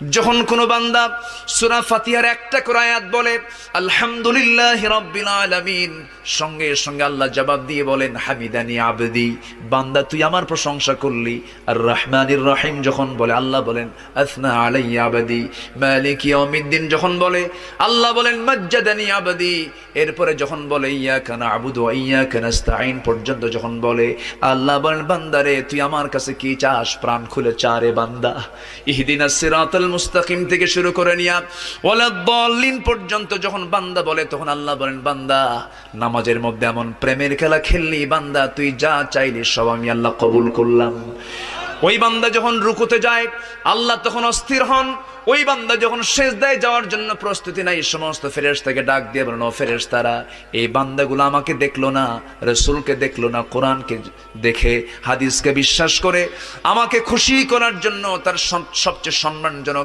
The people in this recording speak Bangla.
যখন কোনো বান্দা সূরা ফাতিহার একটা করে আয়াত বলে আলহামদুলিল্লাহি রাব্বিল আলামিন, সঙ্গে সঙ্গে আল্লাহ জবাব দিয়ে বলেন হামিদানি আবদি, বান্দা তুই আমার প্রশংসা করলি। আর রহমানির রহিম যখন বলে আল্লাহ বলেন আসনা আলাইয়া আবদি। মালিক ইয়াউমিদ্দিন যখন বলে আল্লাহ বলেন মাজ্জাদানি আবদি। এরপরে যখন বলে ইয়াকা না'বুদু ওয়া ইয়াকা নাস্তাঈন পর্যন্ত যখন বলে আল্লাহ বলেন বান্দারে তুই আমার কাছে কি চাস, প্রাণ খুলে চারে বান্দা। ইহদিনাস সিরাতাল মুস্তাকিম থেকে শুরু করে নিয়া ওয়ালাদ-দাল্লিন পর্যন্ত যখন বান্দা বলে তখন আল্লাহ বলেন বান্দা নামাজের মধ্যে এমন প্রেমের খেলা খেললি বান্দা, তুই যা চাইলি সব আমি আল্লাহ কবুল করলাম। ওই বান্দা যখন রুকুতে যায় আল্লাহ তখন অস্থির হন। ওই বান্দা যখন সিজদায় যাওয়ার জন্য প্রস্তুতি নাই, সমস্ত ফেরেশতাকে ডাক দিয়ে বলেন ও ফেরেশতারা, এই বান্দাগুলো আমাকে দেখলো না, রাসূলকে দেখলো না, কোরআনকে দেখে হাদিসকে বিশ্বাস করে আমাকে খুশি করার জন্য তার সবচেয়ে সম্মানজনক